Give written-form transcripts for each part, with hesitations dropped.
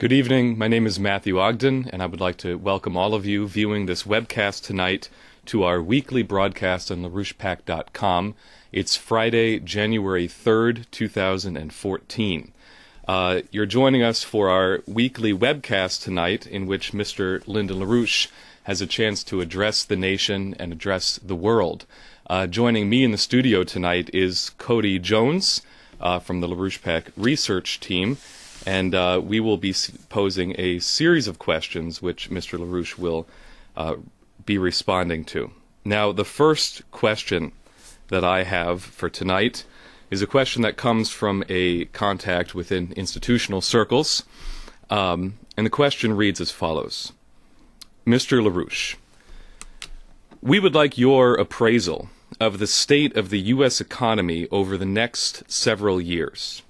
Good evening. My name is Matthew Ogden, and I would like to welcome all of you viewing this webcast tonight to our weekly broadcast on LaRouchePack.com. It's Friday, January 3rd, 2014. You're joining us for our weekly webcast tonight, in which Mr. Lyndon LaRouche has a chance to address the nation and address the world. Joining me in the studio tonight is Cody Jones from the LaRouche Pack research team. And we will be posing a series of questions which Mr. LaRouche will be responding to. Now, the first question that I have for tonight is a question that comes from a contact within institutional circles. And the question reads as follows. Mr. LaRouche, we would like your appraisal of the state of the U.S. economy over the next several years.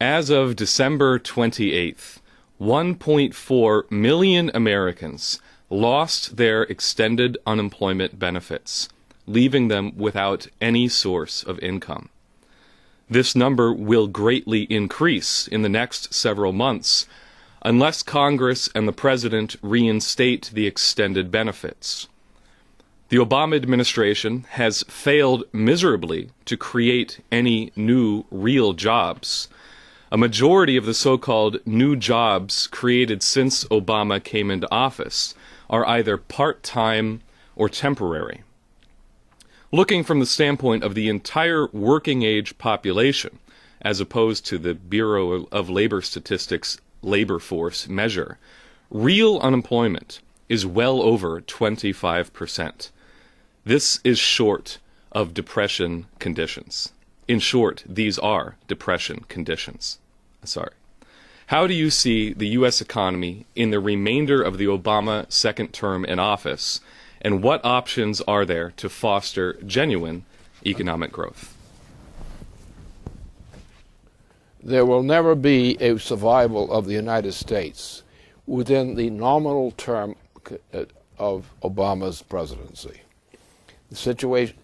As of December 28th, 1.4 million Americans lost their extended unemployment benefits, leaving them without any source of income. This number will greatly increase in the next several months unless Congress and the President reinstate the extended benefits. The Obama administration has failed miserably to create any new real jobs. A majority of the so-called new jobs created since Obama came into office are either part-time or temporary. Looking from the standpoint of the entire working-age population, as opposed to the Bureau of Labor Statistics labor force measure, real unemployment is well over 25%. This is short of depression conditions. In short, these are depression conditions. How do you see the U.S. economy in the remainder of the Obama second term in office, and what options are there to foster genuine economic growth? There will never be a survival of the United States within the nominal term of Obama's presidency. The situation,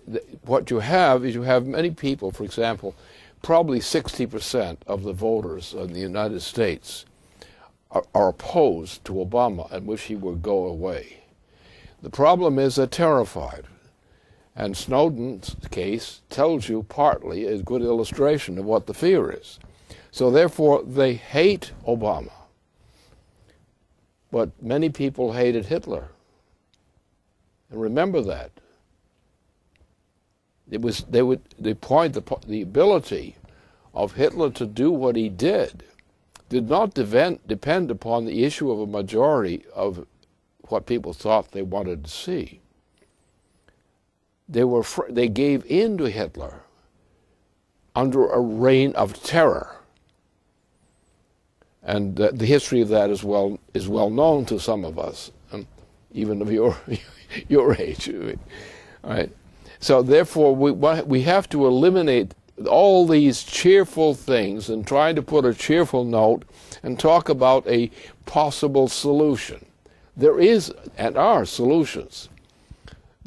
what you have is you have many people, for example, probably 60% of the voters in the United States are opposed to Obama and wish he would go away. The problem is they're terrified. And Snowden's case tells you partly a good illustration of what the fear is. So therefore, they hate Obama. But many people hated Hitler. And remember that. The ability of Hitler to do what he did not depend upon the issue of a majority of what people thought they wanted to see. They gave in to Hitler under a reign of terror, and the history of that is well known to some of us, even of your age. Right? So therefore, we have to eliminate all these cheerful things and try to put a cheerful note and talk about a possible solution. There is and are solutions,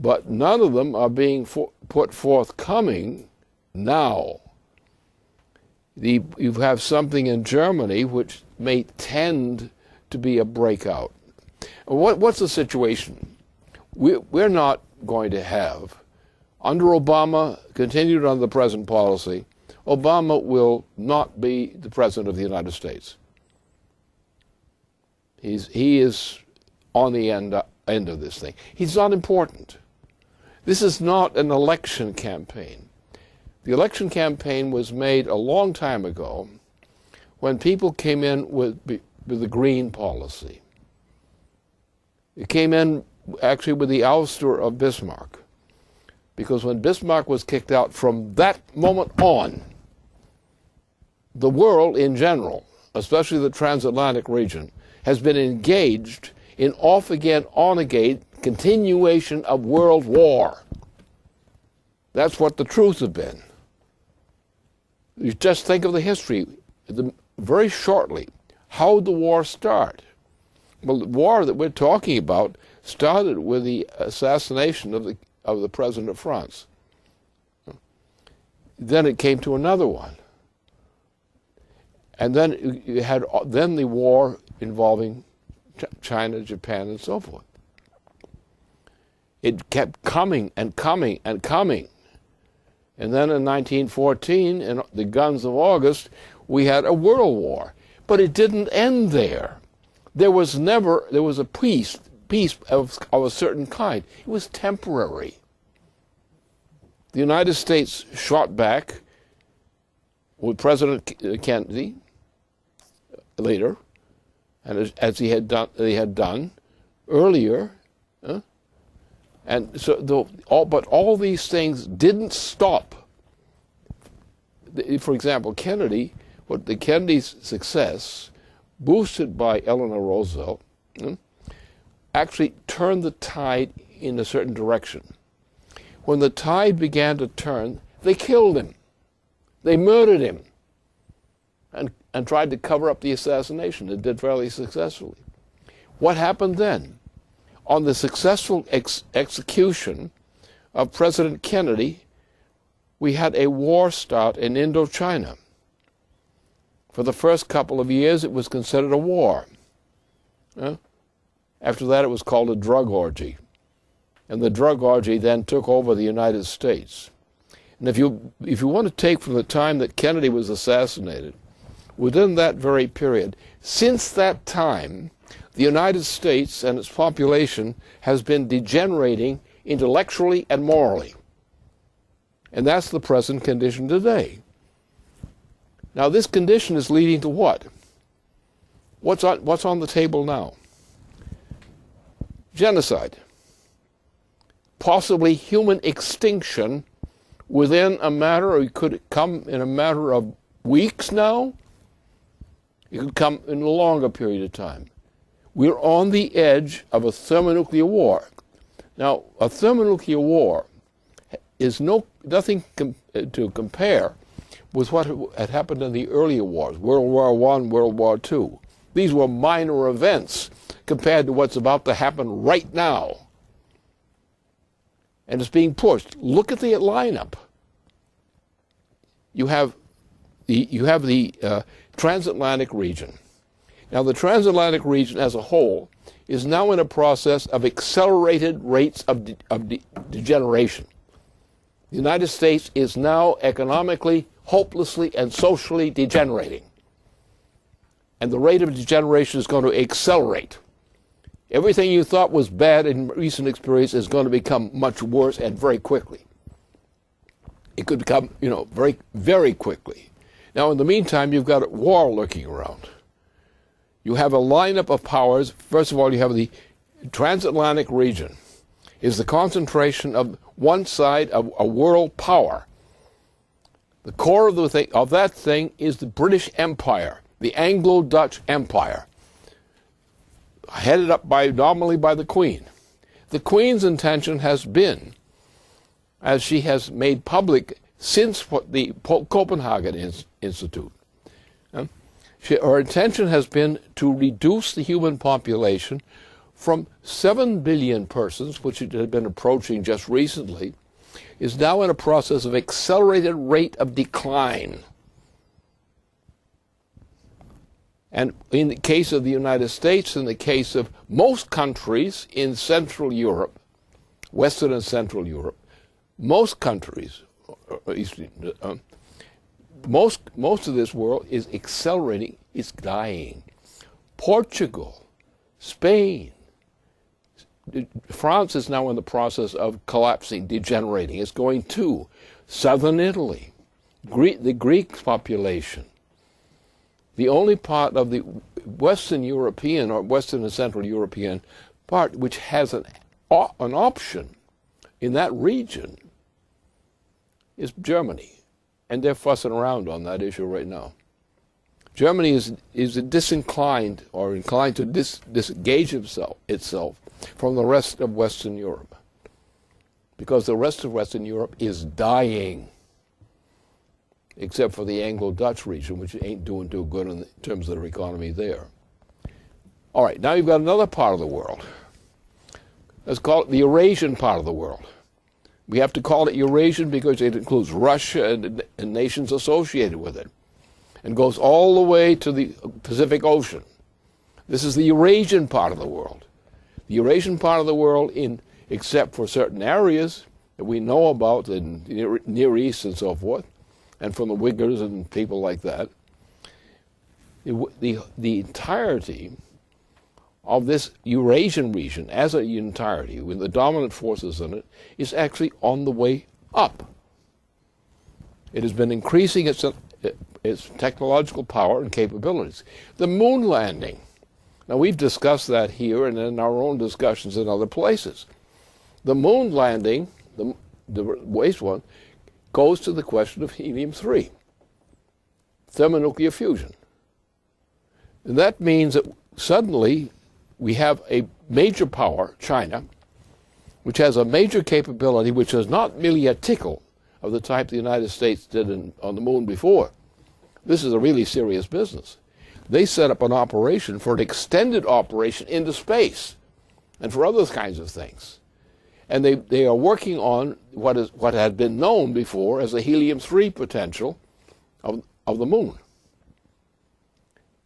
but none of them are being put forthcoming now. You have something in Germany which may tend to be a breakout. What's the situation? We're not going to have, under Obama, continued under the present policy, Obama will not be the President of the United States. He is on the end of this thing. He's not important. This is not an election campaign. The election campaign was made a long time ago when people came in with the Green policy. It came in actually with the ouster of Bismarck. Because when Bismarck was kicked out, from that moment on, the world in general, especially the transatlantic region, has been engaged in off-again, on-again continuation of world war. That's what the truth has been. You just think of the history, very shortly. How did the war start? Well, the war that we're talking about started with the assassination of the President of France. Then it came to another one. And then you had the war involving China, Japan, and so forth. It kept coming and coming and coming. And then in 1914, in the Guns of August, we had a world war. But it didn't end there. There was a peace of a certain kind. It was temporary. The United States shot back with President Kennedy later, and as they had done earlier, and so but all these things didn't stop. For example, Kennedy's success, boosted by Eleanor Roosevelt, actually turned the tide in a certain direction. When the tide began to turn, they killed him. They murdered him and tried to cover up the assassination. They did fairly successfully. What happened then? On the successful execution of President Kennedy, we had a war start in Indochina. For the first couple of years, it was considered a war. After that, it was called a drug orgy. And the drug orgy then took over the United States. And if you want to take from the time that Kennedy was assassinated, within that very period, since that time, the United States and its population has been degenerating intellectually and morally. And that's the present condition today. Now, this condition is leading to what? What's on the table now? Genocide. Possibly human extinction within a matter, or it could come in a matter of weeks now. It could come in a longer period of time. We're on the edge of a thermonuclear war. Now, a thermonuclear war is nothing to compare with what had happened in the earlier wars, World War I, World War II. These were minor events compared to what's about to happen right now. And it's being pushed. Look at the lineup. You have the transatlantic region. Now, the transatlantic region as a whole is now in a process of accelerated rates of degeneration. The United States is now economically, hopelessly, and socially degenerating. And the rate of degeneration is going to accelerate. Everything you thought was bad in recent experience is going to become much worse and very quickly. It could become, very, very quickly. Now, in the meantime, you've got a war lurking around. You have a lineup of powers. First of all, you have the transatlantic region. Is the concentration of one side of a world power. The core of that thing is the British Empire, the Anglo-Dutch Empire, headed up nominally by the Queen. The Queen's intention has been, as she has made public since the Copenhagen Institute, her intention has been to reduce the human population from 7 billion persons, which it had been approaching just recently, is now in a process of accelerated rate of decline. And in the case of the United States, in the case of most countries in Central Europe, Western and Central Europe, most countries, most of this world is accelerating, it's dying. Portugal, Spain, France is now in the process of collapsing, degenerating. It's going to southern Italy, the Greek population. The only part of the Western European or Western and Central European part which has an option in that region is Germany. And they're fussing around on that issue right now. Germany is disinclined or inclined to disengage itself from the rest of Western Europe, because the rest of Western Europe is dying, except for the Anglo-Dutch region, which ain't doing too good in terms of their economy there. All right, now you've got another part of the world. Let's call it the Eurasian part of the world. We have to call it Eurasian because it includes Russia and nations associated with it. and goes all the way to the Pacific Ocean. This is the Eurasian part of the world. The Eurasian part of the world, except for certain areas that we know about in the Near East and so forth, and from the Uyghurs and people like that, the entirety of this Eurasian region as an entirety, with the dominant forces in it, is actually on the way up. It has been increasing its technological power and capabilities. The moon landing. Now, we've discussed that here and in our own discussions in other places. The moon landing, the waste one, goes to the question of helium-3, thermonuclear fusion. And that means that suddenly we have a major power, China, which has a major capability, which is not merely a tickle of the type the United States did on the moon before. This is a really serious business. They set up an operation for an extended operation into space and for other kinds of things. And they are working on what had been known before as the helium-3 potential of the moon.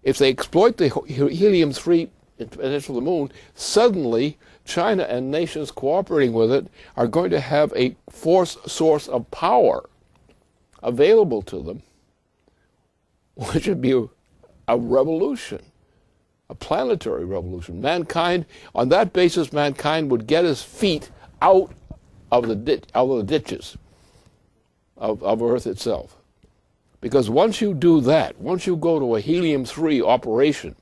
If they exploit the helium-3 potential of the moon, suddenly China and nations cooperating with it are going to have a source of power available to them, which would be a revolution, a planetary revolution. Mankind, on that basis, mankind would get his feet out of the ditches of Earth itself. Because once you do that, once you go to a helium-3 operation,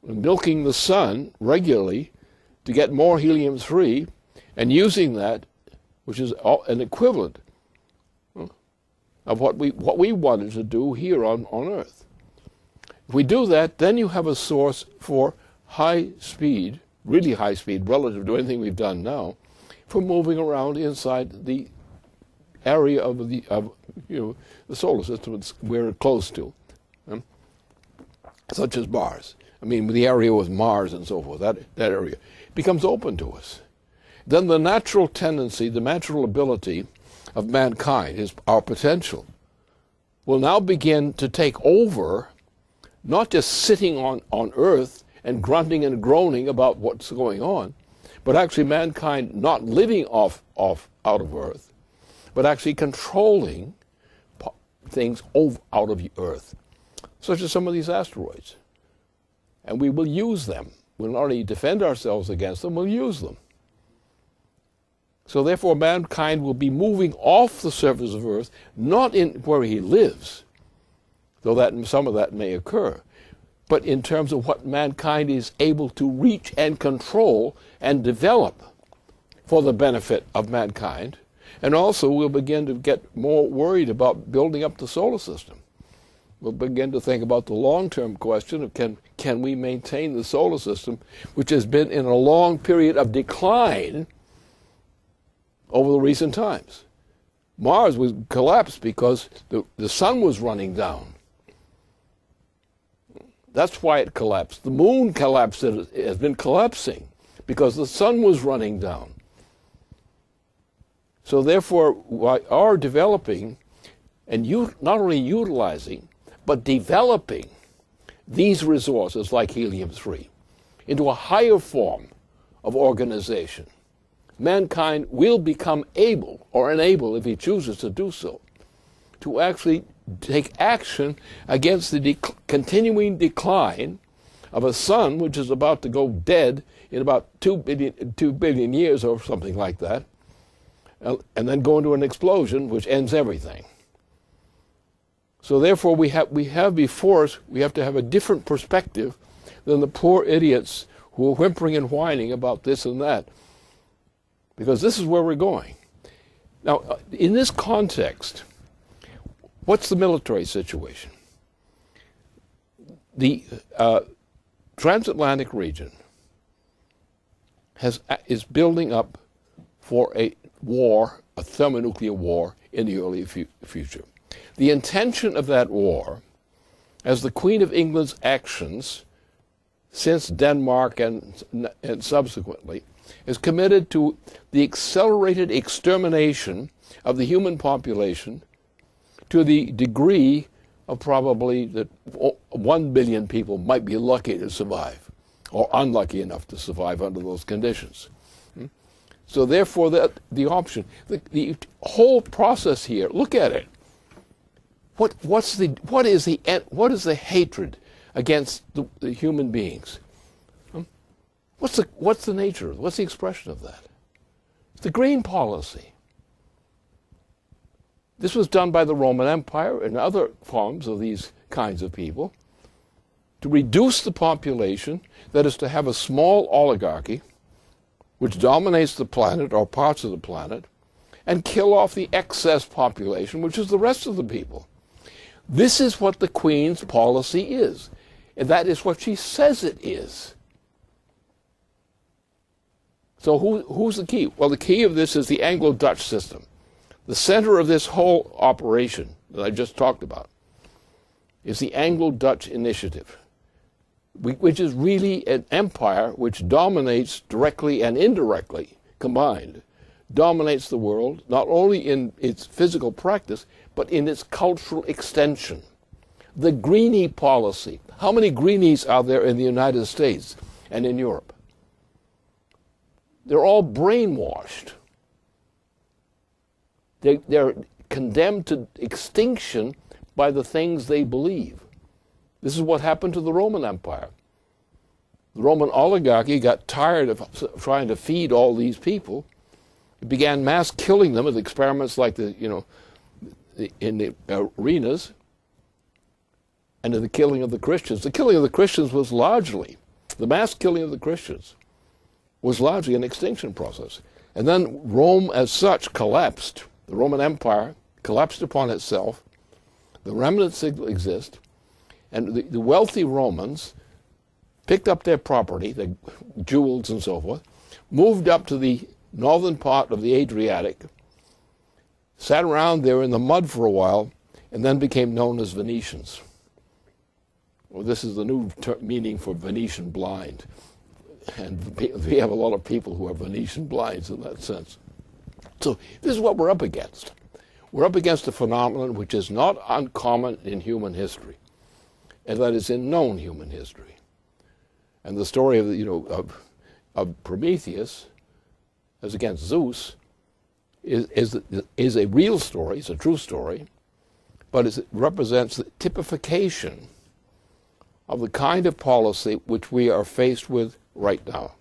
milking the sun regularly to get more helium-3, and using that, which is an equivalent of what we wanted to do here on Earth. If we do that, then you have a source for high speed, really high speed relative to anything we've done now, for moving around inside the area of the solar system we're close to, such as Mars. I mean, the area with Mars and so forth, that area becomes open to us. Then the natural tendency, the natural ability of mankind, is our potential, will now begin to take over, not just sitting on Earth and grunting and groaning about what's going on, but actually mankind not living out of Earth, but actually controlling things out of Earth, such as some of these asteroids. And we will use them. We'll not only defend ourselves against them, we'll use them. So therefore mankind will be moving off the surface of Earth, not in where he lives, though some of that may occur, but in terms of what mankind is able to reach and control and develop for the benefit of mankind. And also we'll begin to get more worried about building up the solar system. We'll begin to think about the long-term question of can we maintain the solar system, which has been in a long period of decline over the recent times. Mars was collapsed because the sun was running down. That's why it collapsed. The moon collapsed. It has been collapsing because the sun was running down. So therefore, our developing and not only utilizing, but developing these resources like helium-3 into a higher form of organization, mankind will become able, or enable if he chooses to do so, to actually take action against the continuing decline of a sun which is about to go dead in about 2 billion years or something like that, and then go into an explosion which ends everything. So therefore we have before us, we have to have a different perspective than the poor idiots who are whimpering and whining about this and that, because this is where we're going. Now, in this context, what's the military situation? The transatlantic region is building up for a war, a thermonuclear war in the early future. The intention of that war, as the Queen of England's actions since Denmark and subsequently, is committed to the accelerated extermination of the human population to the degree of probably that 1 billion people might be lucky to survive, or unlucky enough to survive under those conditions. So therefore, the option, the whole process here, look at it. What is the hatred against the human beings? What's the nature? What's the expression of that? It's the green policy. This was done by the Roman Empire and other forms of these kinds of people to reduce the population, that is to have a small oligarchy which dominates the planet or parts of the planet, and kill off the excess population, which is the rest of the people. This is what the Queen's policy is, and that is what she says it is. So who's the key? Well, the key of this is the Anglo-Dutch system. The center of this whole operation that I just talked about is the Anglo-Dutch initiative, which is really an empire which dominates directly and indirectly combined, dominates the world, not only in its physical practice, but in its cultural extension. The greenie policy. How many greenies are there in the United States and in Europe? They're all brainwashed. They're condemned to extinction by the things they believe. This is what happened to the Roman Empire. The Roman oligarchy got tired of trying to feed all these people. It began mass killing them with experiments like in the arenas, and in the killing of the Christians. The killing of the Christians was largely, the mass killing of the Christians was largely an extinction process. And then Rome as such collapsed. The Roman Empire collapsed upon itself. The remnants still exist. And the wealthy Romans picked up their property, the jewels and so forth, moved up to the northern part of the Adriatic, sat around there in the mud for a while, and then became known as Venetians. Well, this is the new meaning for Venetian blind. And we have a lot of people who are Venetian blinds in that sense. So this is what we're up against. We're up against a phenomenon which is not uncommon in human history, and that is in known human history. And the story of Prometheus as against Zeus is a real story. It's a true story, but it represents the typification of the kind of policy which we are faced with right now.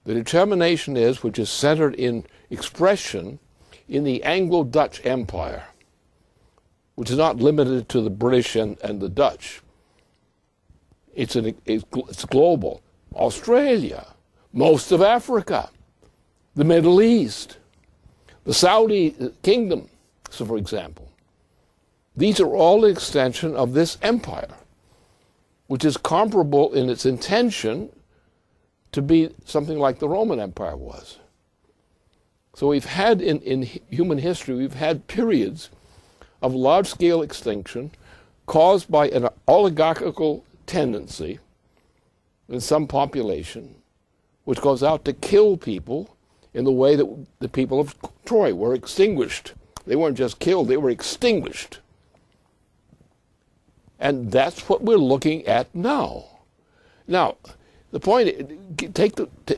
The determination is, which is centered in expression in the Anglo-Dutch Empire, which is not limited to the British and the Dutch. It's global. Australia, most of Africa, the Middle East, the Saudi kingdom, so for example. These are all an extension of this empire, which is comparable in its intention to be something like the Roman Empire was. So we've had in human history, we've had periods of large-scale extinction caused by an oligarchical tendency in some population, which goes out to kill people in the way that the people of Troy were extinguished. They weren't just killed, they were extinguished. And that's what we're looking at now. Now, the point,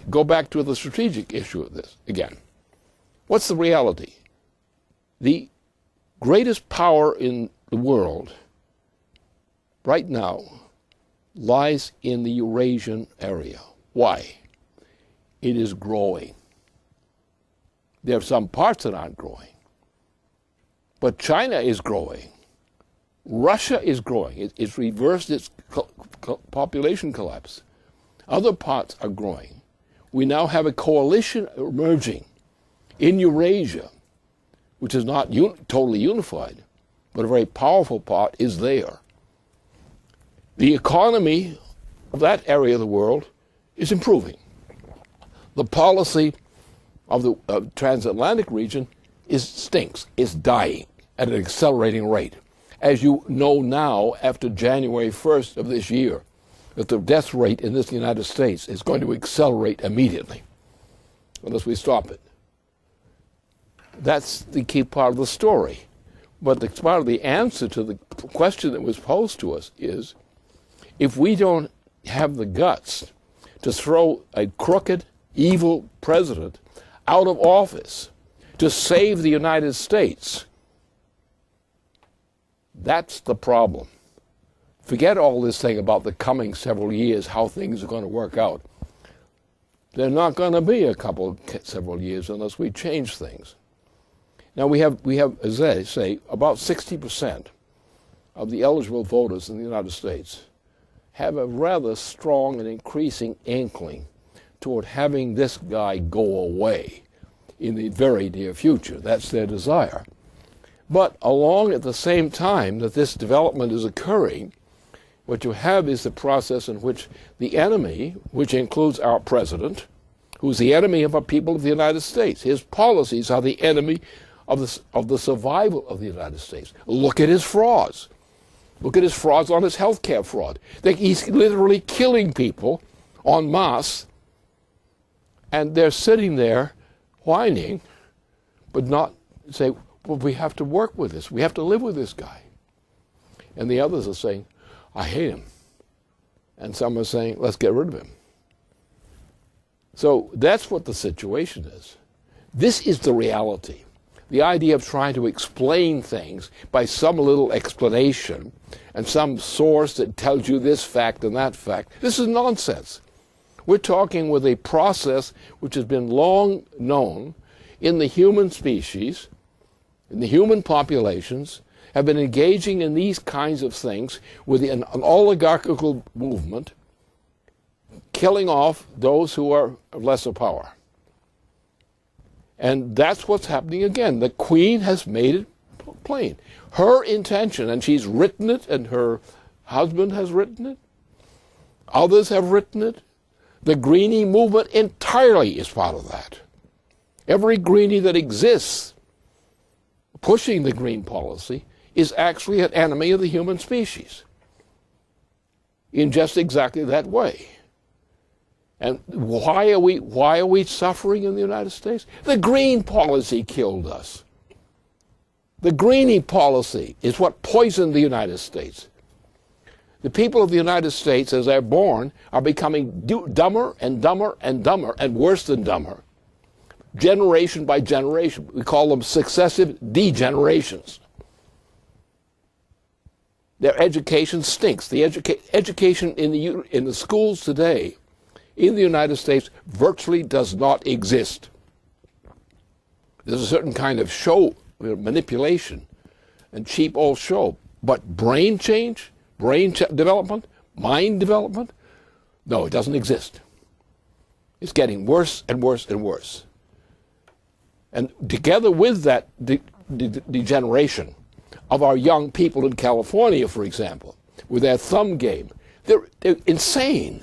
go back to the strategic issue of this again. What's the reality? The greatest power in the world right now lies in the Eurasian area. Why? It is growing. There are some parts that aren't growing. But China is growing. Russia is growing. It's reversed its population collapse. Other parts are growing. We now have a coalition emerging in Eurasia, which is not totally unified, but a very powerful part is there. The economy of that area of the world is improving. The policy of the transatlantic region stinks, is dying at an accelerating rate. As you know now, after January 1st of this year, that the death rate in this United States is going to accelerate immediately, unless we stop it. That's the key part of the story. But part of the answer to the question that was posed to us is, if we don't have the guts to throw a crooked, evil president out of office to save the United States, that's the problem. Forget all this thing about the coming several years, how things are going to work out. They're not going to be several years unless we change things. Now we have, as I say, about 60% of the eligible voters in the United States have a rather strong and increasing inkling toward having this guy go away in the very near future. That's their desire. But along at the same time that this development is occurring, what you have is the process in which the enemy, which includes our president, who's the enemy of the people of the United States, his policies are the enemy of the survival of the United States. Look at his frauds. Look at his frauds on his health care fraud. He's literally killing people en masse, and they're sitting there whining, but not say, well, we have to work with this. We have to live with this guy. And the others are saying, I hate him. And some are saying, let's get rid of him. So that's what the situation is. This is the reality. The idea of trying to explain things by some little explanation and some source that tells you this fact and that fact, this is nonsense. We're talking with a process which has been long known in the human species, in the human populations, have been engaging in these kinds of things with an oligarchical movement, killing off those who are of lesser power. And that's what's happening again. The Queen has made it plain. Her intention, and she's written it, and her husband has written it, others have written it. The Greenie movement entirely is part of that. Every Greenie that exists pushing the green policy is actually an enemy of the human species in just exactly that way. And why are we suffering in the United States? The green policy killed us. The Greenie policy is what poisoned the United States. The people of the United States, as they're born, are becoming dumber and dumber and dumber and worse than dumber, generation by generation. We call them successive degenerations. Their education stinks. The education in the schools today in the United States virtually does not exist. There's a certain kind of show, manipulation, and cheap old show. But brain change, development, mind development, no, it doesn't exist. It's getting worse and worse and worse. And together with that degeneration of our young people in California, for example, with their thumb game, they're insane.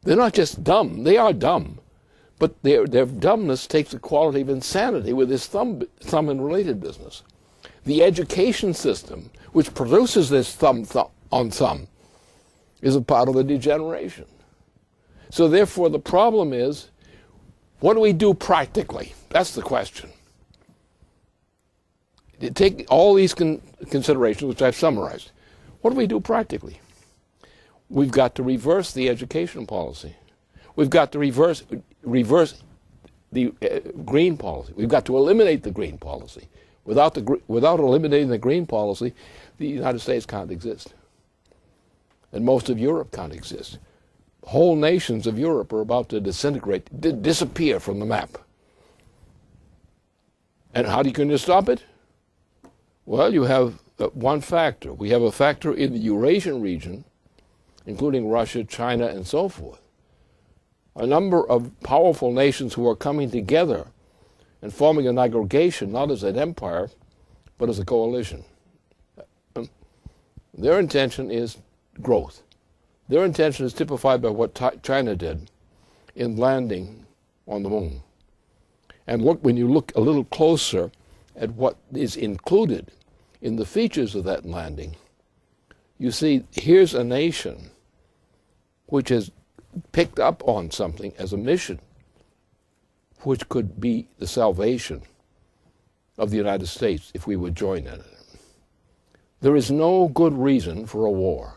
They're not just dumb, they are dumb, but their dumbness takes the quality of insanity with this thumb and related business. The education system, which produces this thumb on thumb, is a part of the degeneration. So therefore the problem is, what do we do practically? That's the question. Take all these considerations, which I've summarized. What do we do practically? We've got to reverse the education policy. We've got to reverse the green policy. We've got to eliminate the green policy. Without eliminating the green policy, the United States can't exist. And most of Europe can't exist. Whole nations of Europe are about to disintegrate, disappear from the map. And how can you stop it? Well, you have one factor. We have a factor in the Eurasian region, including Russia, China, and so forth. A number of powerful nations who are coming together and forming an aggregation, not as an empire, but as a coalition. Their intention is growth. Their intention is typified by what China did in landing on the moon. And when you look a little closer at what is included in the features of that landing, you see here's a nation which has picked up on something as a mission which could be the salvation of the United States if we would join in it. There is no good reason for a war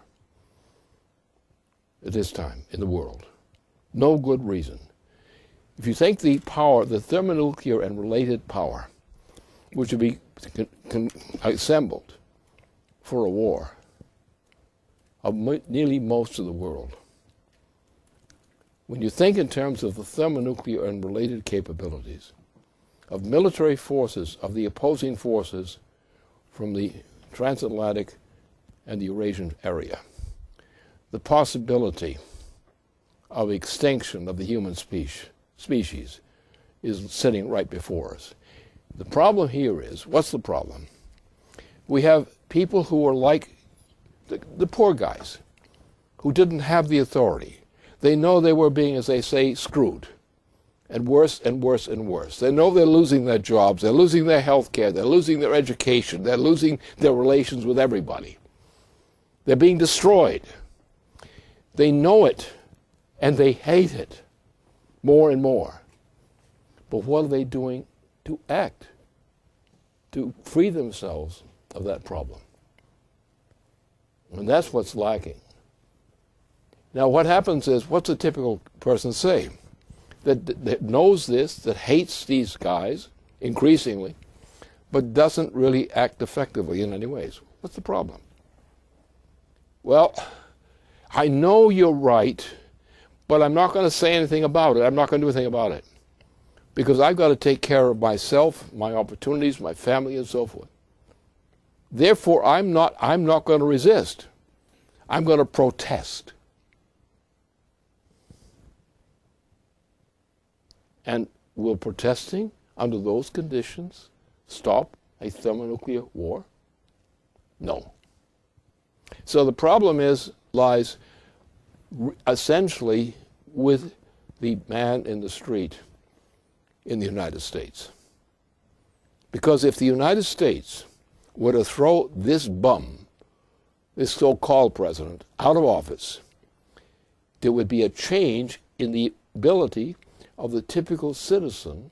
at this time in the world. No good reason. If you think the power, the thermonuclear and related power, which would be assembled for a war of nearly most of the world, when you think in terms of the thermonuclear and related capabilities of military forces, of the opposing forces from the transatlantic and the Eurasian area, the possibility of extinction of the human species is sitting right before us. The problem here is, what's the problem? We have people who are like the poor guys, who didn't have the authority. They know they were being, as they say, screwed, and worse and worse and worse. They know they're losing their jobs, they're losing their health care, they're losing their education, they're losing their relations with everybody. They're being destroyed. They know it, and they hate it more and more. But what are they doing to act, to free themselves of that problem? And that's what's lacking. Now, what happens is, what's a typical person say? That knows this, that hates these guys increasingly, but doesn't really act effectively in any ways. What's the problem? Well, I know you're right, but I'm not going to say anything about it. I'm not going to do anything about it, because I've got to take care of myself, my opportunities, my family, and so forth. Therefore, I'm not going to resist. I'm going to protest. And will protesting under those conditions stop a thermonuclear war? No. So the problem lies essentially with the man in the street in the United States. Because if the United States were to throw this bum, this so-called president, out of office, there would be a change in the ability of the typical citizen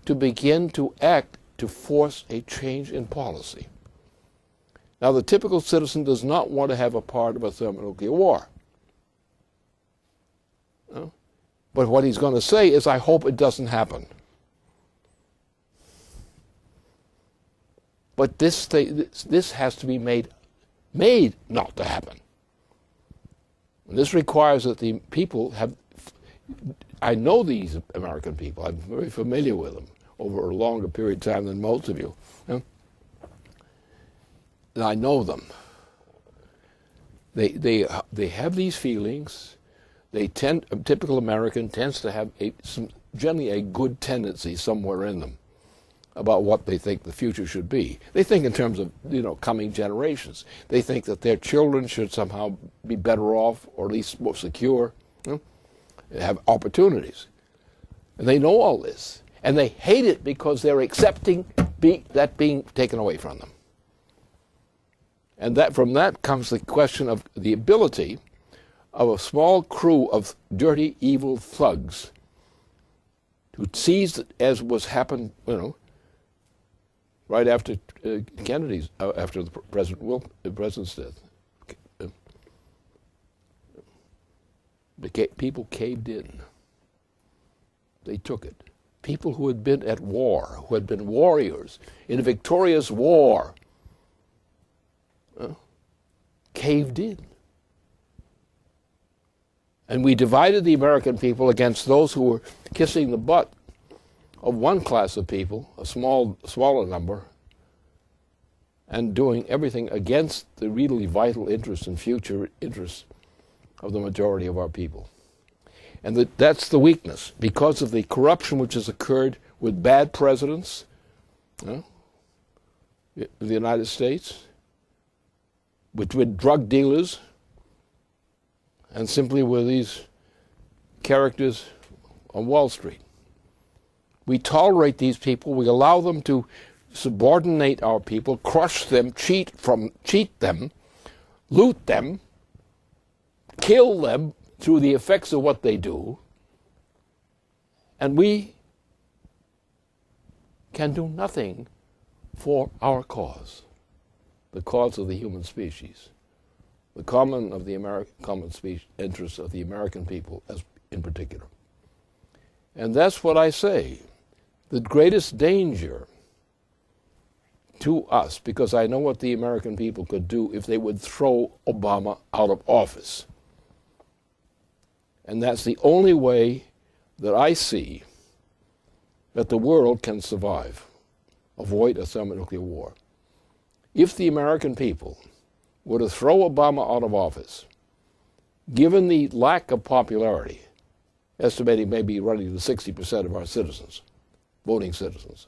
to begin to act to force a change in policy. Now, the typical citizen does not want to have a part of a thermonuclear war. No? But what he's going to say is, I hope it doesn't happen. But this has to be made not to happen. And this requires that the people have... I know these American people. I'm very familiar with them over a longer period of time than most of you. And I know them. They have these feelings. A typical American tends to have generally a good tendency somewhere in them about what they think the future should be. They think in terms of, coming generations. They think that their children should somehow be better off, or at least more secure, have opportunities. And they know all this. And they hate it because they're accepting that being taken away from them. And from that comes the question of the ability of a small crew of dirty, evil thugs who seized, as was happened, right after Kennedy's, after the president's death. People caved in. They took it. People who had been at war, who had been warriors in a victorious war, caved in. And we divided the American people against those who were kissing the butt of one class of people, a smaller number, and doing everything against the really vital interests and future interests of the majority of our people. And that's the weakness, because of the corruption which has occurred with bad presidents of the United States, with drug dealers, and simply with these characters on Wall Street. We tolerate these people, we allow them to subordinate our people, crush them, cheat them, loot them, kill them through the effects of what they do, and we can do nothing for our cause, the cause of the human species, the common interests of the American people as in particular. And that's what I say. The greatest danger to us, because I know what the American people could do if they would throw Obama out of office. And that's the only way that I see that the world can survive, avoid a thermonuclear war. If the American people were to throw Obama out of office, given the lack of popularity, estimating maybe running to 60% of our citizens, voting citizens,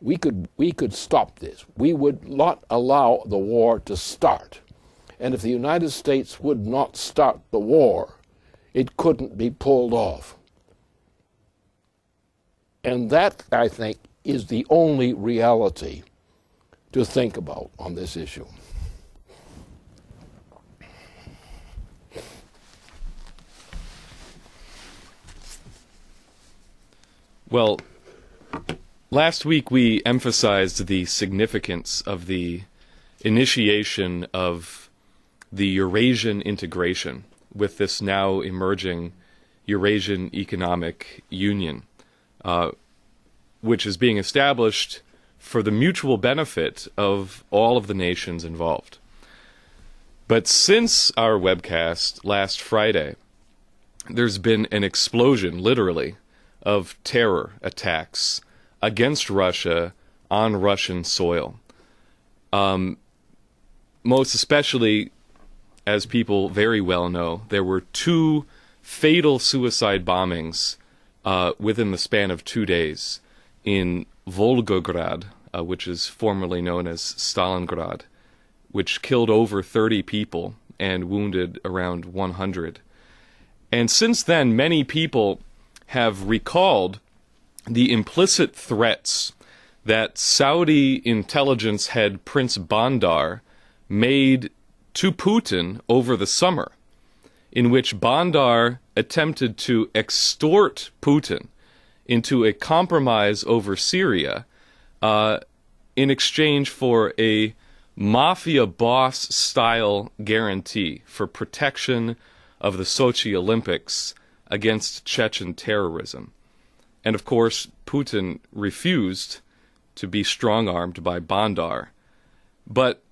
we could stop this. We would not allow the war to start. And if the United States would not start the war, it couldn't be pulled off. And that, I think, is the only reality to think about on this issue. Well, last week we emphasized the significance of the initiation of the Eurasian integration with this now emerging Eurasian Economic Union, which is being established for the mutual benefit of all of the nations involved. But since our webcast last Friday, there's been an explosion, literally, of terror attacks against Russia on Russian soil. Most especially, as people very well know, there were 2 fatal suicide bombings within the span of 2 days in Volgograd, which is formerly known as Stalingrad, which killed over 30 people and wounded around 100. And since then, many people have recalled the implicit threats that Saudi intelligence head Prince Bandar made to Putin over the summer, in which Bandar attempted to extort Putin into a compromise over Syria in exchange for a mafia boss-style guarantee for protection of the Sochi Olympics against Chechen terrorism. And of course, Putin refused to be strong-armed by Bandar. But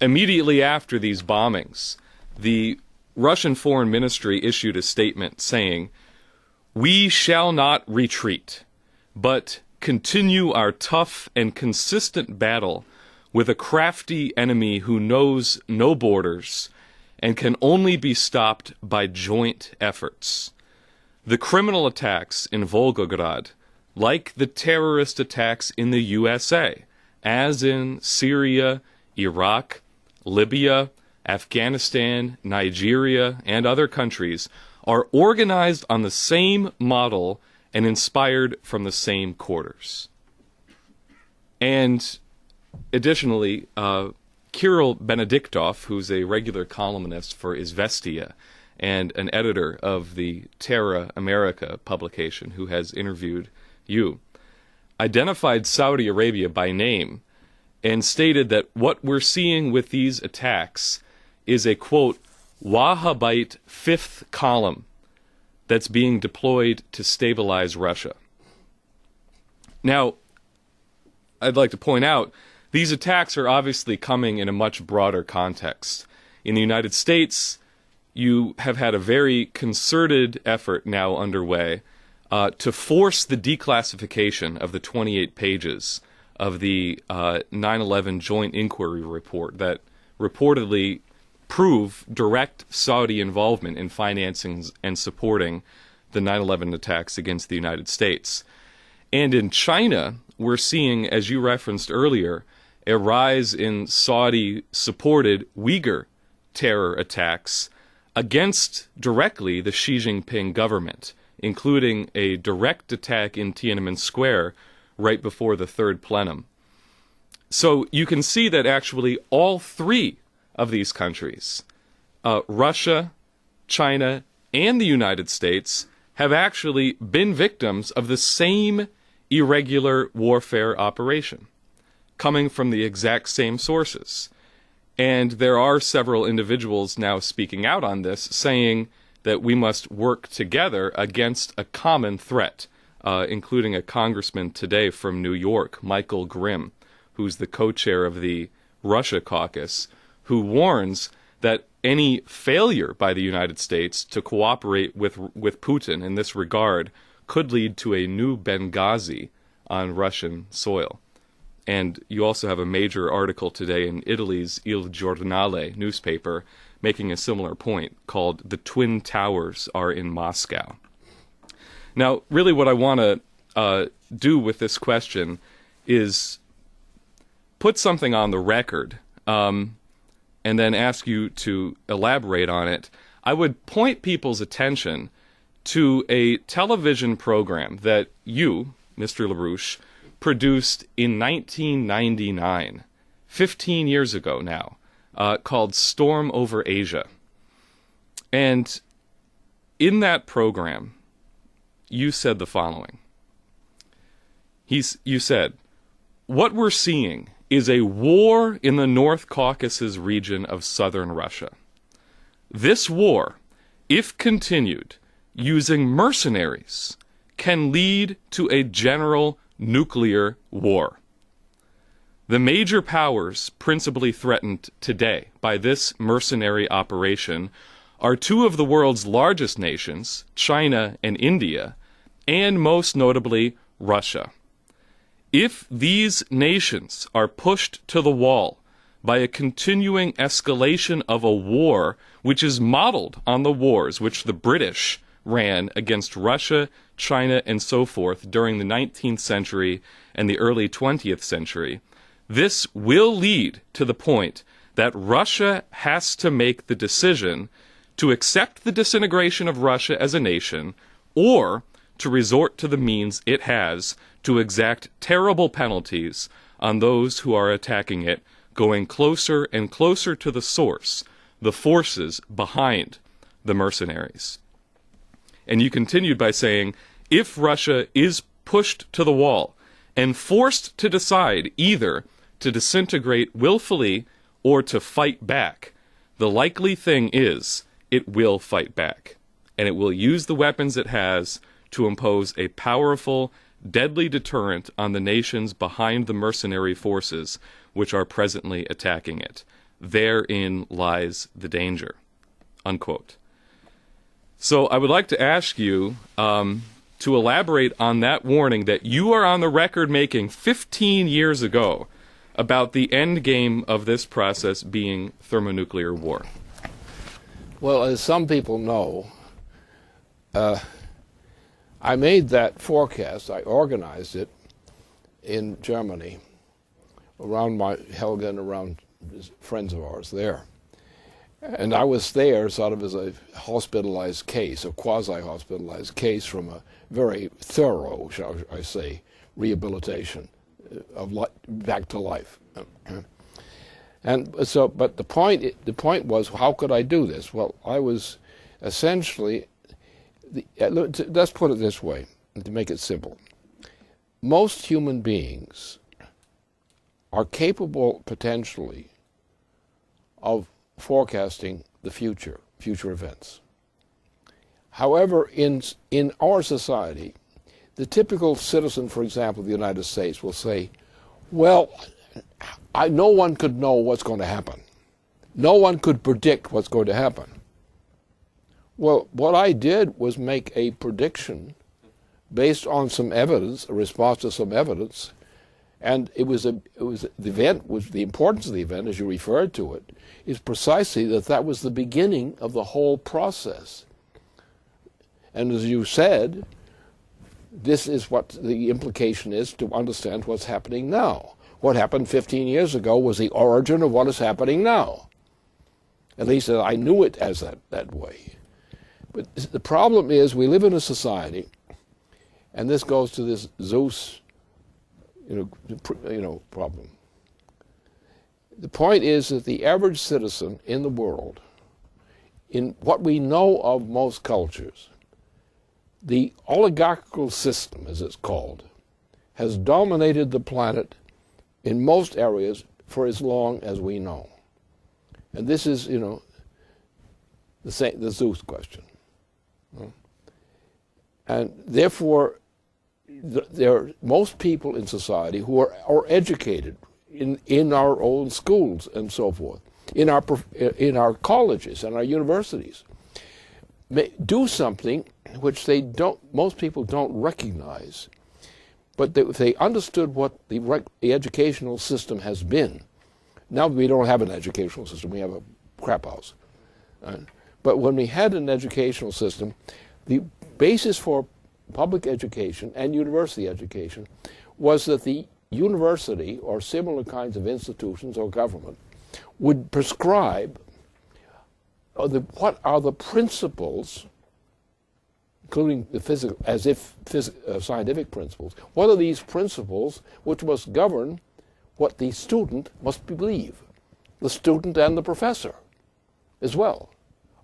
immediately after these bombings, the Russian Foreign Ministry issued a statement saying, "We shall not retreat, but continue our tough and consistent battle with a crafty enemy who knows no borders and can only be stopped by joint efforts." The criminal attacks in Volgograd, like the terrorist attacks in the USA, as in Syria, Iraq, Libya, Afghanistan, Nigeria, and other countries, are organized on the same model and inspired from the same quarters. And additionally, Kirill Benediktov, who's a regular columnist for Izvestia and an editor of the Terra America publication, who has interviewed you, identified Saudi Arabia by name and stated that what we're seeing with these attacks is a, quote, Wahhabite fifth column that's being deployed to stabilize Russia. Now, I'd like to point out, these attacks are obviously coming in a much broader context. In the United States, you have had a very concerted effort now underway to force the declassification of the 28 pages of the 9/11 Joint Inquiry Report that reportedly prove direct Saudi involvement in financing and supporting the 9/11 attacks against the United States. And in China, we're seeing, as you referenced earlier, a rise in Saudi-supported Uyghur terror attacks against directly the Xi Jinping government, including a direct attack in Tiananmen Square right before the third plenum. So you can see that actually all 3 of these countries, Russia, China, and the United States, have actually been victims of the same irregular warfare operation. coming from the exact same sources. And there are several individuals now speaking out on this, saying that we must work together against a common threat, including a congressman today from New York, Michael Grimm, who's the co-chair of the Russia caucus, who warns that any failure by the United States to cooperate with Putin in this regard could lead to a new Benghazi on Russian soil. And you also have a major article today in Italy's Il Giornale newspaper making a similar point, called "The Twin Towers Are in Moscow." Now, really what I want to do with this question is put something on the record, and then ask you to elaborate on it. I would point people's attention to a television program that you, Mr. LaRouche, produced in 1999, 15 years ago now, called Storm Over Asia. And in that program, you said the following. You said, "What we're seeing is a war in the North Caucasus region of southern Russia. This war, if continued, using mercenaries, can lead to a general nuclear war. The major powers principally threatened today by this mercenary operation are two of the world's largest nations, China and India, and most notably Russia. If these nations are pushed to the wall by a continuing escalation of a war which is modeled on the wars which the British ran against Russia, China, and so forth during the 19th century and the early 20th century, this will lead to the point that Russia has to make the decision to accept the disintegration of Russia as a nation, or to resort to the means it has to exact terrible penalties on those who are attacking it, going closer and closer to the source, the forces behind the mercenaries." And you continued by saying, "If Russia is pushed to the wall and forced to decide either to disintegrate willfully or to fight back, the likely thing is it will fight back, and it will use the weapons it has to impose a powerful, deadly deterrent on the nations behind the mercenary forces which are presently attacking it. Therein lies the danger." Unquote. So I would like to ask you to elaborate on that warning that you are on the record making 15 years ago about the end game of this process being thermonuclear war. Well, as some people know, I made that forecast, I organized it in Germany, around Helga and around friends of ours there. And I was there sort of as a hospitalized case, a quasi-hospitalized case from a very thorough, shall I say, rehabilitation of back to life. And so, but the point was, how could I do this? Well, I was essentially, let's put it this way, to make it simple. Most human beings are capable, potentially, of forecasting the future events. However, in our society, the typical citizen, for example, of the United States will say, well, no one could know what's going to happen. No one could predict what's going to happen. Well, what I did was make a prediction based on some evidence, a response to some evidence, and the importance of the event, as you referred to it, is precisely that was the beginning of the whole process. And as you said, this is what the implication is to understand what's happening now. What happened 15 years ago was the origin of what is happening now. At least I knew it as that way. But the problem is we live in a society, and this goes to this Zeus problem. The point is that the average citizen in the world, in what we know of most cultures, the oligarchical system, as it's called, has dominated the planet in most areas for as long as we know. And this is, the Zeus question. And therefore, there are most people in society who are educated in our own schools and so forth, in our colleges and our universities, do something which most people don't recognize. But if they understood what the educational system has been, now we don't have an educational system, we have a crap house. But when we had an educational system, the basis for public education and university education was that the university or similar kinds of institutions or government would prescribe what are the principles, including the physical, scientific principles. What are these principles which must govern what the student must believe? The student and the professor as well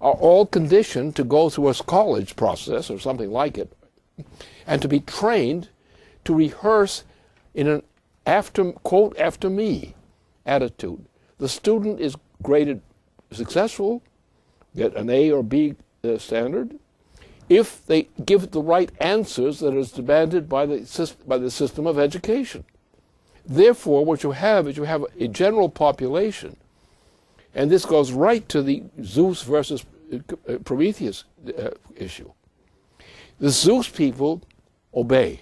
are all conditioned to go through a college process or something like it, and to be trained to rehearse in an quote, after me attitude. The student is graded successful, get an A or B standard, if they give the right answers that is demanded by the system of education. Therefore, what you have is a general population, and this goes right to the Zeus versus Prometheus issue. The Zeus people obey.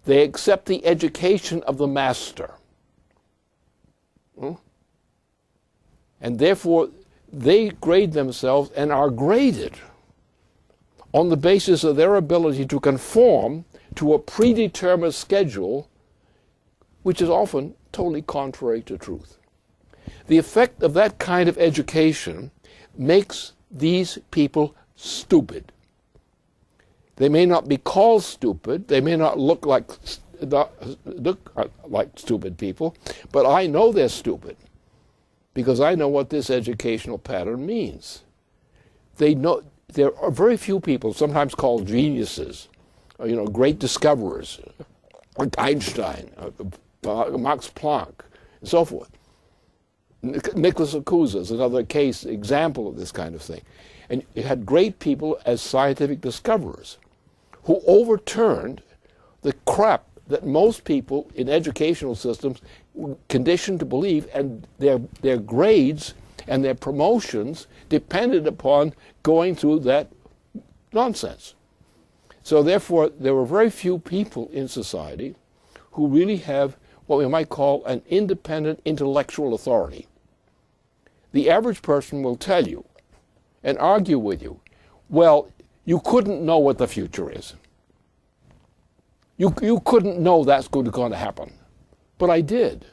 They accept the education of the master. And therefore, they grade themselves and are graded on the basis of their ability to conform to a predetermined schedule, which is often totally contrary to truth. The effect of that kind of education makes these people stupid. They may not be called stupid, they may not look like stupid people, but I know they're stupid because I know what this educational pattern means. There are very few people, sometimes called geniuses, great discoverers, like Einstein, Max Planck, and so forth. Nicholas Acusa is another example of this kind of thing. And you had great people as scientific discoverers who overturned the crap that most people in educational systems were conditioned to believe, and their grades and their promotions depended upon going through that nonsense. So therefore, there were very few people in society who really have what we might call an independent intellectual authority. The average person will tell you and argue with you, well, you couldn't know what the future is. You couldn't know that's going to happen. But I did.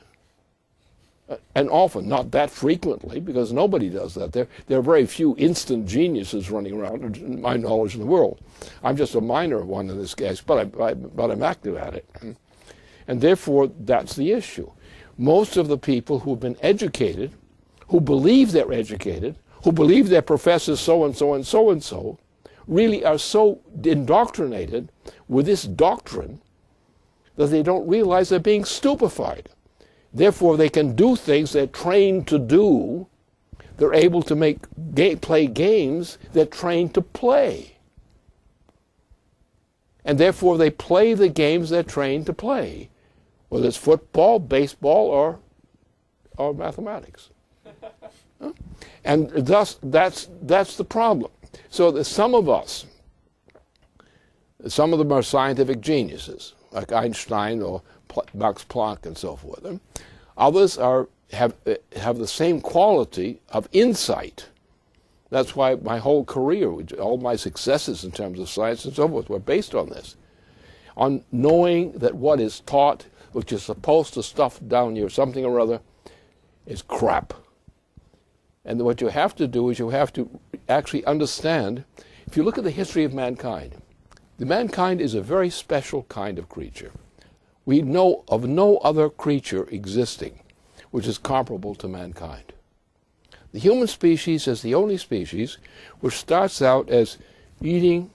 And often, not that frequently, because nobody does that. There are very few instant geniuses running around, in my knowledge, in the world. I'm just a minor one in this case, but I'm active at it. And therefore, that's the issue. Most of the people who have been educated, who believe they're educated, who believe their professors so-and-so and so-and-so, really are so indoctrinated with this doctrine that they don't realize they're being stupefied. Therefore, they can do things they're trained to do. They're able to play games they're trained to play. And therefore, they play the games they're trained to play, whether it's football, baseball, or mathematics. And thus, that's the problem. So some of us, some of them are scientific geniuses, like Einstein or Max Planck and so forth. Others have the same quality of insight. That's why my whole career, all my successes in terms of science and so forth, were based on this, on knowing that what is taught, which is supposed to stuff down your something or other, is crap. And what you have to do is you have to actually understand, if you look at the history of mankind is a very special kind of creature. We know of no other creature existing which is comparable to mankind. The human species is the only species which starts out as eating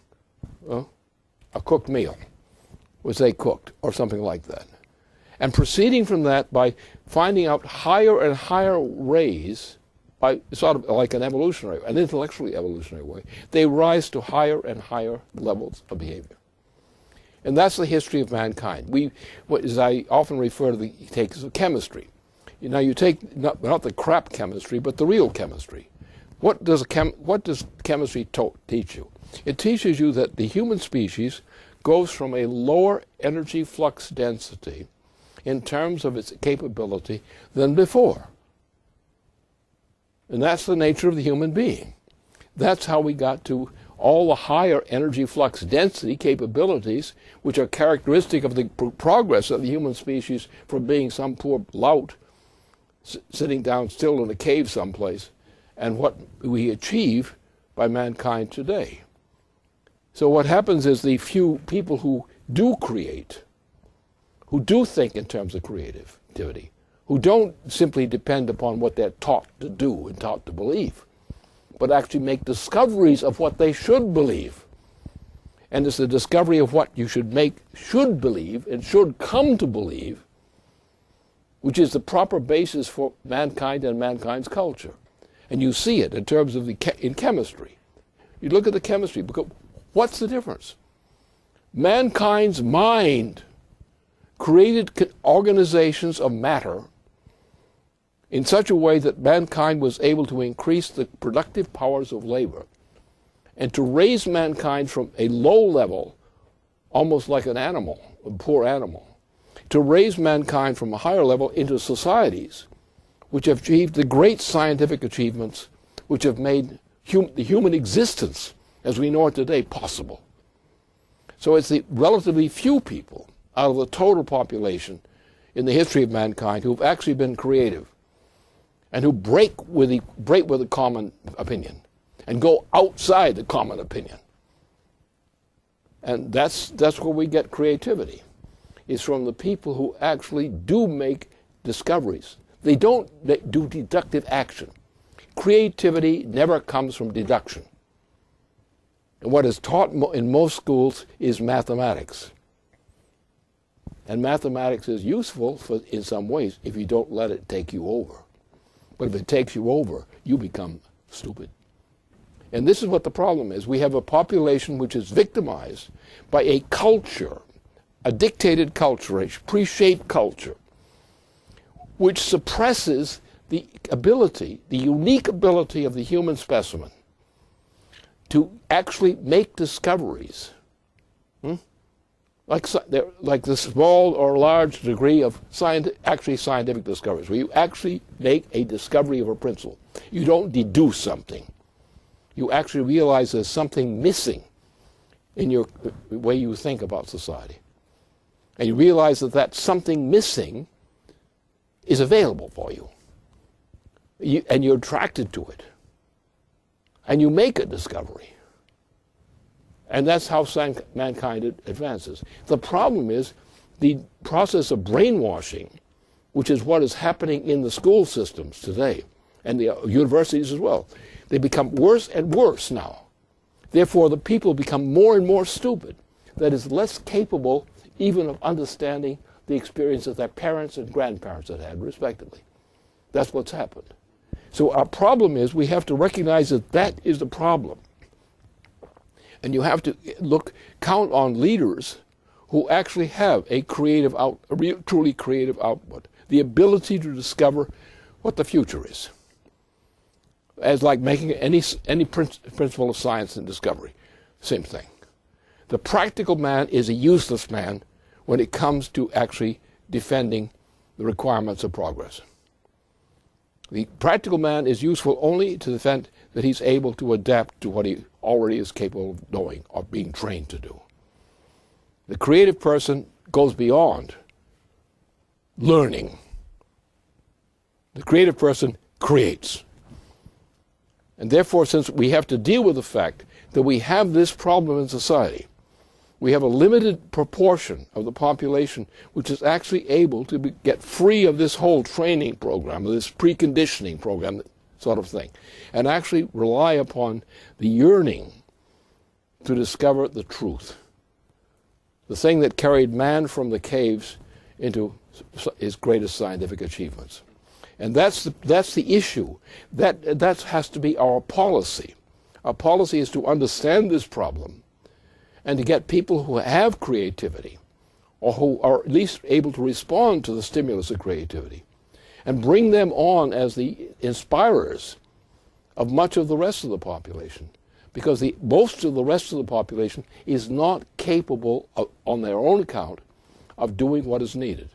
a cooked meal, which they cooked, or something like that. And proceeding from that by finding out higher and higher ways, by sort of like an intellectually evolutionary way, they rise to higher and higher levels of behavior. And that's the history of mankind. As I often refer to the case of chemistry. Now you take not the crap chemistry, but the real chemistry. What does chemistry teach you? It teaches you that the human species goes from a lower energy flux density in terms of its capability than before. And that's the nature of the human being. That's how we got to all the higher energy flux density capabilities, which are characteristic of the progress of the human species from being some poor lout sitting down still in a cave someplace, and what we achieve by mankind today. So what happens is the few people who do create, who do think in terms of creativity, who don't simply depend upon what they're taught to do and taught to believe, but actually make discoveries of what they should believe. And it's the discovery of what you should believe and should come to believe, which is the proper basis for mankind and mankind's culture. And you see it in terms of in chemistry. You look at the chemistry, because what's the difference? Mankind's mind created organizations of matter in such a way that mankind was able to increase the productive powers of labor and to raise mankind from a low level, almost like an animal, a poor animal, to raise mankind from a higher level into societies which have achieved the great scientific achievements which have made the human existence as we know it today possible. So it's the relatively few people out of the total population in the history of mankind who've actually been creative and who break with the common opinion and go outside the common opinion. And that's where we get creativity, is from the people who actually do make discoveries. They don't do deductive action. Creativity never comes from deduction. And what is taught in most schools is mathematics. And mathematics is useful in some ways if you don't let it take you over. But if it takes you over, you become stupid. And this is what the problem is. We have a population which is victimized by a culture, a dictated culture, a pre-shaped culture, which suppresses the ability, the unique ability of the human specimen to actually make discoveries, like the small or large degree of scientific discoveries, where you actually make a discovery of a principle. You don't deduce something. You actually realize there's something missing in your way you think about society. And you realize that something missing is available for you. And you're attracted to it. And you make a discovery. And that's how mankind advances. The problem is the process of brainwashing, which is what is happening in the school systems today, and the universities as well. They become worse and worse now. Therefore, the people become more and more stupid, that is, less capable even of understanding the experience that their parents and grandparents had had, respectively. That's what's happened. So our problem is we have to recognize that that is the problem. And you have to count on leaders who actually have a truly creative output, the ability to discover what the future is. As like making any principle of science and discovery, same thing. The practical man is a useless man when it comes to actually defending the requirements of progress. The practical man is useful only to the extent that he's able to adapt to what he already is capable of doing or being trained to do. The creative person goes beyond learning. The creative person creates. And therefore, since we have to deal with the fact that we have this problem in society, we have a limited proportion of the population which is actually able to get free of this whole training program, this preconditioning program sort of thing, and actually rely upon the yearning to discover the truth, the thing that carried man from the caves into his greatest scientific achievements. And that's the issue. That has to be our policy. Our policy is to understand this problem and to get people who have creativity, or who are at least able to respond to the stimulus of creativity, and bring them on as the inspirers of much of the rest of the population. Because most of the rest of the population is not capable of, on their own account, of doing what is needed.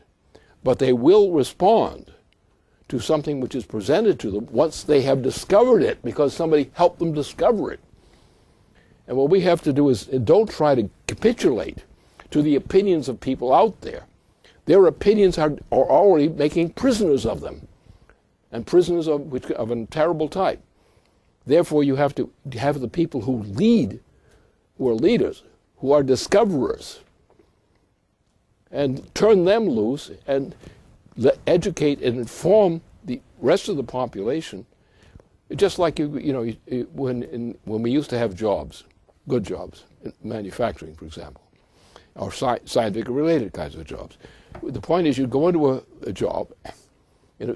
But they will respond to something which is presented to them once they have discovered it, because somebody helped them discover it. And what we have to do is don't try to capitulate to the opinions of people out there. Their opinions are already making prisoners of them, and prisoners of a terrible type. Therefore, you have to have the people who lead, who are leaders, who are discoverers, and turn them loose and educate and inform the rest of the population. Just like when we used to have jobs, good jobs, in manufacturing, for example, or scientific-related kinds of jobs. The point is, you go into a job,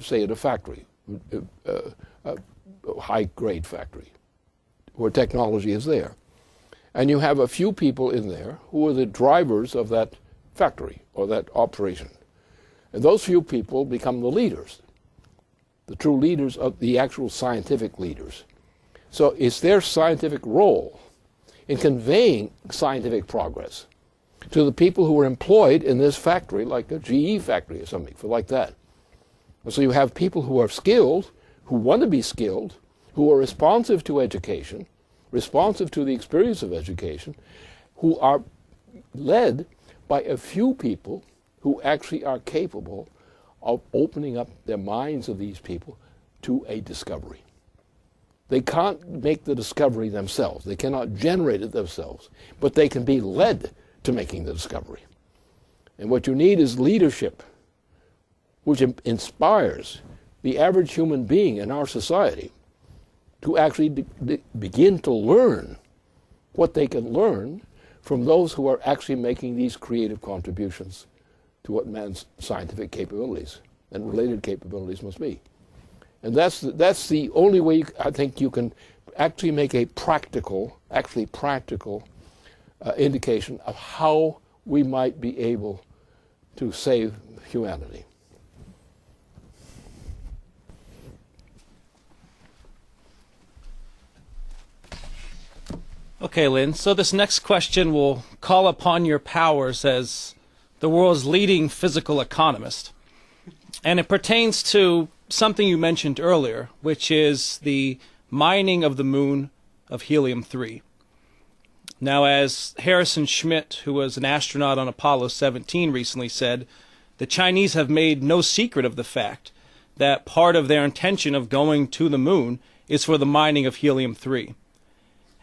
say at a factory, a high-grade factory, where technology is there, and you have a few people in there who are the drivers of that factory or that operation. And those few people become the leaders, the true leaders of the actual scientific leaders. So it's their scientific role in conveying scientific progress to the people who are employed in this factory, like a GE factory or something like that. And so you have people who are skilled, who want to be skilled, who are responsive to education, responsive to the experience of education, who are led by a few people who actually are capable of opening up their minds of these people to a discovery. They can't make the discovery themselves. They cannot generate it themselves, but they can be led to making the discovery. And what you need is leadership, which inspires the average human being in our society to actually begin to learn what they can learn from those who are actually making these creative contributions to what man's scientific capabilities and related capabilities must be. And that's the only way I think you can actually make a practical indication of how we might be able to save humanity. Okay, Lynn, so this next question will call upon your powers as the world's leading physical economist. And it pertains to something you mentioned earlier, which is the mining of the moon of helium-3. Now, as Harrison Schmitt, who was an astronaut on Apollo 17, recently said, the Chinese have made no secret of the fact that part of their intention of going to the moon is for the mining of helium-3.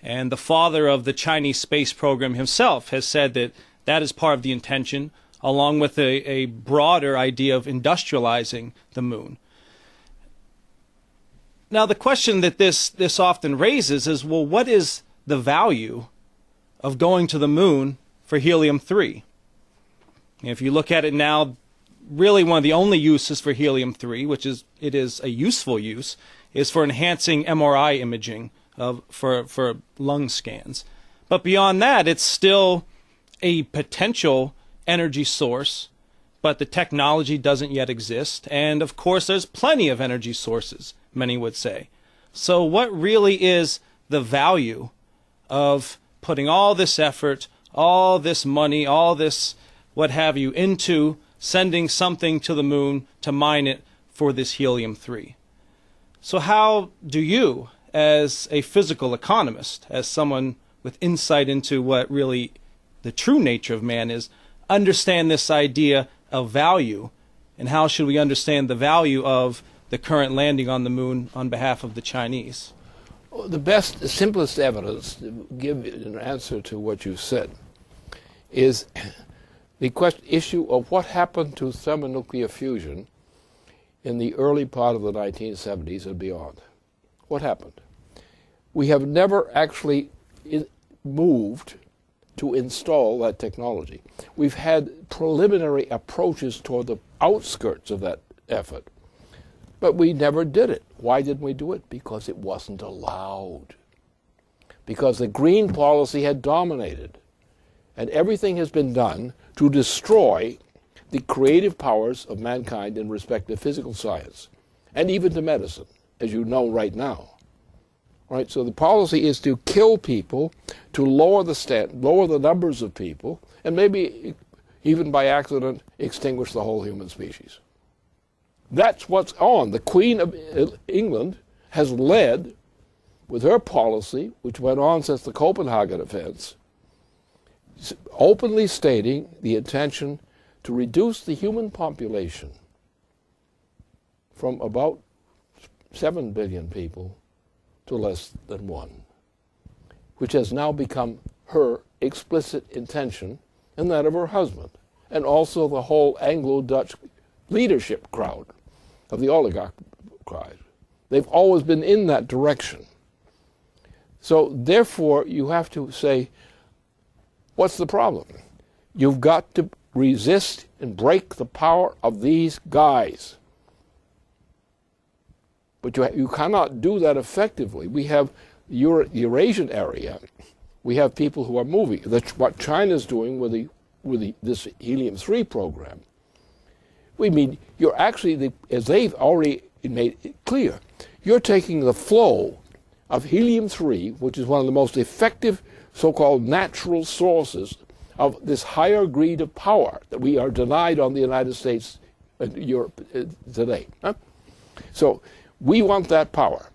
And the father of the Chinese space program himself has said that that is part of the intention, along with a broader idea of industrializing the moon. Now, the question that this often raises is, well, what is the value of going to the moon for helium-3? If you look at it now, really one of the only uses for helium-3, which is it is a useful use, is for enhancing MRI imaging for lung scans. But beyond that, it's still a potential energy source, but the technology doesn't yet exist. And of course, there's plenty of energy sources, many would say. So what really is the value of putting all this effort, all this money, all this what have you, into sending something to the moon to mine it for this helium-3? So how do you, as a physical economist, as someone with insight into what really the true nature of man is, understand this idea of value, and how should we understand the value of the current landing on the moon on behalf of the Chinese? Well, the simplest evidence to give an answer to what you said is the issue of what happened to thermonuclear fusion in the early part of the 1970s and beyond. What happened? We have never actually moved to install that technology. We've had preliminary approaches toward the outskirts of that effort. But we never did it. Why didn't we do it? Because it wasn't allowed. Because the green policy had dominated. And everything has been done to destroy the creative powers of mankind in respect to physical science, and even to medicine, as you know right now. Right? So the policy is to kill people, to lower the numbers of people, and maybe even by accident extinguish the whole human species. That's what's on. The Queen of England has led with her policy, which went on since the Copenhagen Offense, openly stating the intention to reduce the human population from about 7 billion people to less than 1, which has now become her explicit intention and that of her husband, and also the whole Anglo-Dutch leadership crowd of the oligarch crowd. They've always been in that direction. So therefore, you have to say, what's the problem? You've got to resist and break the power of these guys. But you cannot do that effectively. We have the Eurasian area. We have people who are moving. What China's doing with this helium-3 program. We mean, you're actually, as they've already made it clear, you're taking the flow of helium-3, which is one of the most effective so-called natural sources of this higher greed of power that we are denied on the United States and Europe today. Huh? So we want that power.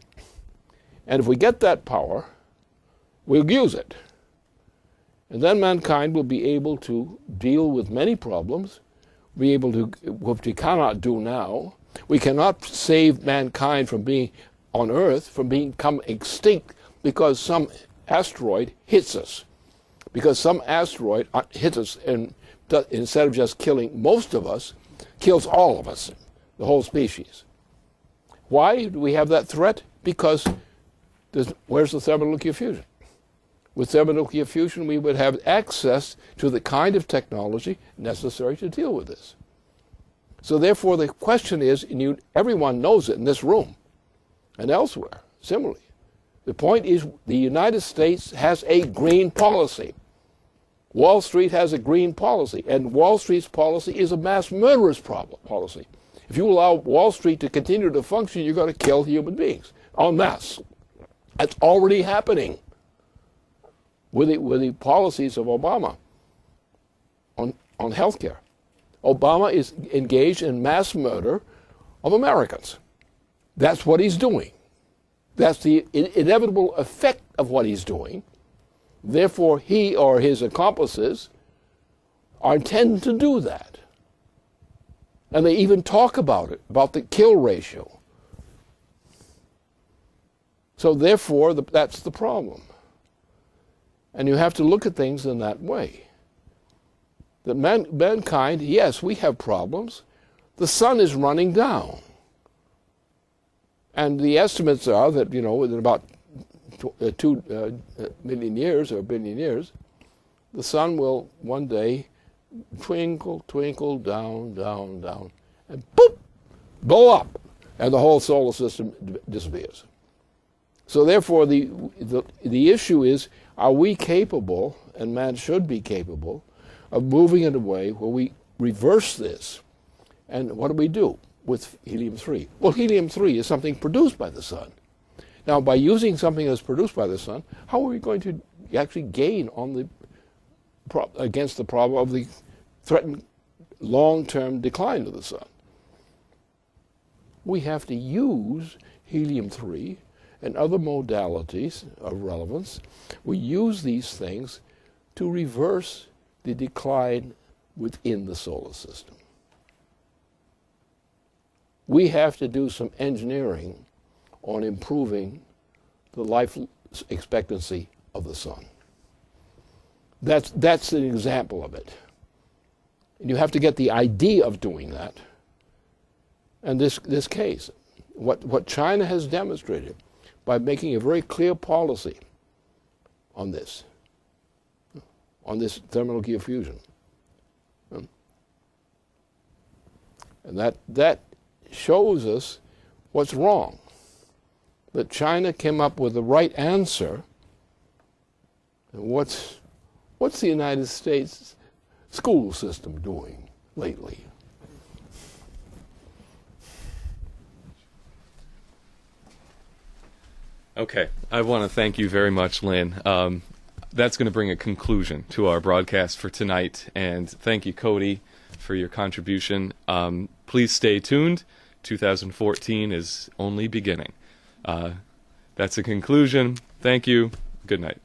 And if we get that power, we'll use it. And then mankind will be able to deal with many problems, be able to, what we cannot do now. We cannot save mankind from being on Earth, from becoming extinct because some asteroid hits us. Because some asteroid hits us and instead of just killing most of us, kills all of us, the whole species. Why do we have that threat? Because where's the thermonuclear fusion? With thermonuclear fusion, we would have access to the kind of technology necessary to deal with this. So therefore, the question is, and everyone knows it in this room and elsewhere, similarly. The point is, the United States has a green policy. Wall Street has a green policy, and Wall Street's policy is a mass murderous policy. If you allow Wall Street to continue to function, you're going to kill human beings en masse. That's already happening with the policies of Obama on health care. Obama is engaged in mass murder of Americans. That's what he's doing. That's the inevitable effect of what he's doing. Therefore, he or his accomplices are intending to do that. And they even talk about it, about the kill ratio. So therefore, that's the problem. And you have to look at things in that way. That mankind, yes, we have problems. The sun is running down. And the estimates are that, within about 2 million years or a billion years, the sun will one day twinkle, twinkle, down, down, down, and boop, blow up, and the whole solar system disappears. So therefore, the issue is, are we capable, and man should be capable, of moving in a way where we reverse this? And what do? With helium-3? Well, helium-3 is something produced by the sun. Now, by using something that's produced by the sun, how are we going to actually gain on against the problem of the threatened long-term decline of the sun? We have to use helium-3 and other modalities of relevance. We use these things to reverse the decline within the solar system. We have to do some engineering on improving the life expectancy of the sun. That's an example of it. And you have to get the idea of doing that. And this case, what China has demonstrated by making a very clear policy on this thermonuclear fusion. And that shows us what's wrong. That China came up with the right answer. And what's the United States school system doing lately? Okay, I want to thank you very much, Lynn. That's going to bring a conclusion to our broadcast for tonight, and thank you, Cody, for your contribution. Please stay tuned. 2014 is only beginning. That's a conclusion. Thank you. Good night.